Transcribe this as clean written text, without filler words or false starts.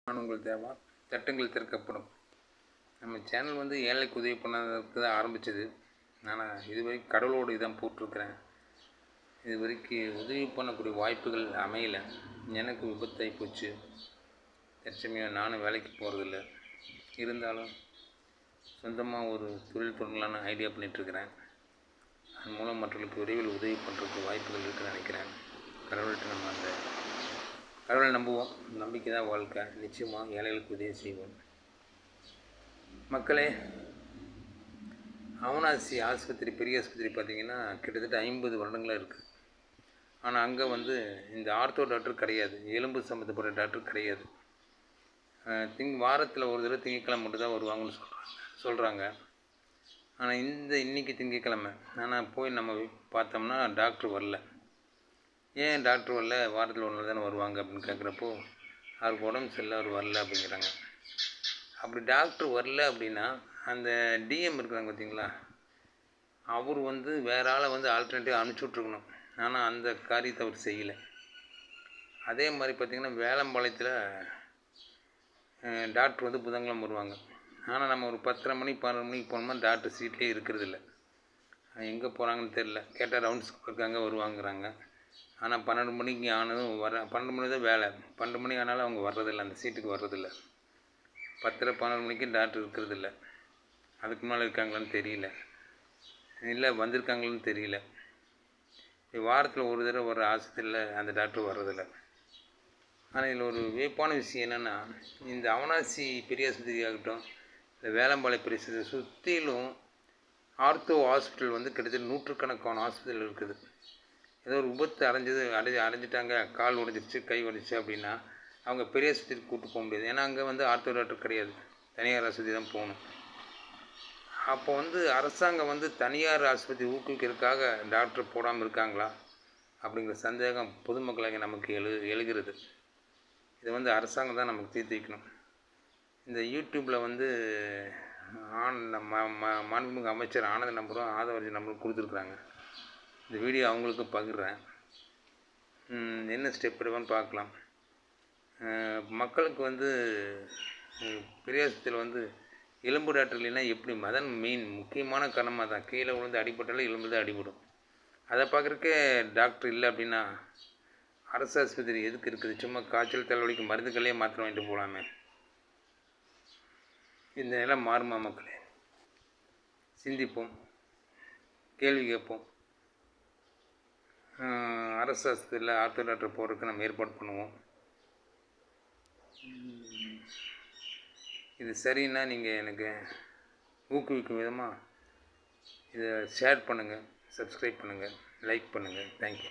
நான் உங்கள் தேவா. தட்டுங்கள் திறக்கப்படும். நம்ம சேனல் வந்து ஏழைக்கு உதவி பண்ணதுக்கு தான் ஆரம்பித்தது. ஆனால் இதுவரைக்கும் கடவுளோடு இதான் போட்டிருக்கிறேன். இதுவரைக்கும் உதவி பண்ணக்கூடிய வாய்ப்புகள் அமையலை. எனக்கு விபத்தாகி போச்சு. தற்சமயம் நானும் வேலைக்கு போகிறதில்ல. இருந்தாலும் சொந்தமாக ஒரு தொழில் தொடங்கலான்னு ஐடியா பண்ணிகிட்ருக்கிறேன். அதன் மூலம் மற்றவர்களுக்கு விரைவில் உதவி பண்ணுறதுக்கு வாய்ப்புகள் இருக்குன்னு நினைக்கிறேன். கடவுள்கிட்ட நம்ம அந்த கடவுளை நம்புவோம். நம்பிக்கை தான் வாழ்க்கை. நிச்சயமாக ஏழைகளுக்கு உதவி செய்வோம். மக்களே, அவனாசி ஆஸ்பத்திரி, பெரிய ஆஸ்பத்திரி பார்த்திங்கன்னா கிட்டத்தட்ட 50 வருடங்களாக இருக்குது. ஆனால் அங்கே வந்து இந்த ஆர்த்தோ டாக்டர் கிடையாது, எலும்பு சம்மந்தப்பட்ட டாக்டர் கிடையாது. வாரத்தில் ஒரு தடவை திங்கட்கிழமை மட்டும் தான் வருவாங்கன்னு சொல்கிறாங்க. ஆனால் இன்றைக்கி திங்கட்கிழமை, ஆனால் போய் நம்ம பார்த்தோம்னா டாக்டர் வரல. ஏன் டாக்டர் வரல? வாரத்தில் ஒரு நாள் தானே வருவாங்க அப்படின்னு கேட்குறப்போ, அவருக்கு உடம்பு சரியில்லை, அவர் வரல அப்படிங்கிறாங்க. அப்படி டாக்டர் வரல அப்படின்னா அந்த டிஎம் இருக்கிறாங்க பார்த்தீங்களா, அவர் வந்து வேறு ஆளை வந்து ஆல்டர்னேட்டிவ் அனுப்பிச்சி விட்ருக்கணும். ஆனால் அந்த காரியத்தை அவர் செய்யலை. அதே மாதிரி பார்த்திங்கன்னா வேலம்பாளையத்தில் டாக்டர் வந்து புதன்கிழமை வருவாங்க. ஆனால் நம்ம ஒரு 10:30 மணி 12 மணிக்கு போனோம்னா டாக்டர் சீட்லேயே இருக்கிறதில்ல. எங்கே போகிறாங்கன்னு தெரில. கேட்டால் ரவுண்ட்ஸ் இருக்காங்க, வருவாங்கிறாங்க. ஆனால் 12 மணிக்கு ஆனதும் 12 மணி தான் வேலை. 12 மணி ஆனாலும் அவங்க வர்றதில்லை, அந்த சீட்டுக்கு வர்றதில்லை. 10:30 12 மணிக்கு டாக்டர் இருக்கிறதில்ல. அதுக்கு முன்னால் இருக்காங்களான்னு தெரியல, இல்லை வந்திருக்காங்களான்னு தெரியல. வாரத்தில் ஒரு தடவை வர்ற ஆஸ்பத்திரியில் அந்த டாக்டர் வர்றதில்லை. ஆனால் இதில் ஒரு வியப்பான விஷயம் என்னென்னா, இந்த அவனாசி பெரிய ஆஸ்பத்திரி ஆகட்டும், இந்த வேலம்பாளையம் பெரிய ஆஸ்பத்திரி சுற்றிலும் ஆர்த்தோ ஹாஸ்பிட்டல் வந்து கிட்டத்தட்ட 100கணக்கான ஹாஸ்பிட்டல் இருக்குது. ஏதோ ஒரு விபத்து அடைஞ்சிட்டாங்க, கால் உடைஞ்சிருச்சு, கை உடைஞ்சிச்சு அப்படின்னா அவங்க பெரிய ஆஸ்பத்திரிக்கு கூப்பிட்டு போக முடியாது. ஏன்னா அங்கே வந்து ஆர்த்தோ டாக்டர் கிடையாது, தனியார் ஆஸ்பத்திரி தான் போகணும். அப்போ வந்து அரசாங்கம் வந்து தனியார் ஆஸ்பத்திரி ஊக்குவிக்கிறதுக்காக டாக்டர் போடாமல் இருக்காங்களா அப்படிங்கிற சந்தேகம் பொதுமக்களாக நமக்கு எழுகிறது. இதை வந்து அரசாங்கம் தான் நமக்கு தீர்த்து வைக்கணும். இந்த யூடியூப்பில் வந்து மாண்புமிகு அமைச்சர் ஆனந்த நம்பரும் ஆதவர்ஜி நம்பரும் கொடுத்துருக்குறாங்க. இந்த வீடியோ அவங்களுக்கு பகிர்றேன். என்ன ஸ்டெப் எடுப்பான்னு பார்க்கலாம். மக்களுக்கு வந்து பெரிய ஆஸ்பத்திரியில் வந்து எலும்பு டாக்டர் இல்லைன்னா எப்படி? அதான் மெயின் முக்கியமான காரணமாக தான். கீழே விழுந்து அடிபட்டாலும் எலும்பு தான் அடிபடும். அதை பார்க்குறக்கே டாக்டர் இல்லை அப்படின்னா அரசு ஆஸ்பத்திரி எதுக்கு இருக்குது? சும்மா காய்ச்சல் தலைவலிக்கு மருந்துகளே மாத்திரை வாங்கிட்டு போகலாமே. இந்த நிலை மாறுமா மக்களே? சிந்திப்போம், கேள்வி கேட்போம். அரசு ஆஸ்பத்திரியில் ஆர்த்தோ டாக்டர் போகிறதுக்கு நம்ம ஏற்பாடு பண்ணுவோம். இது சரின்னா நீங்கள் எனக்கு ஊக்குவிக்கும் விதமாக இதை ஷேர் பண்ணுங்கள், சப்ஸ்கிரைப் பண்ணுங்கள், லைக் பண்ணுங்கள். தேங்க்யூ.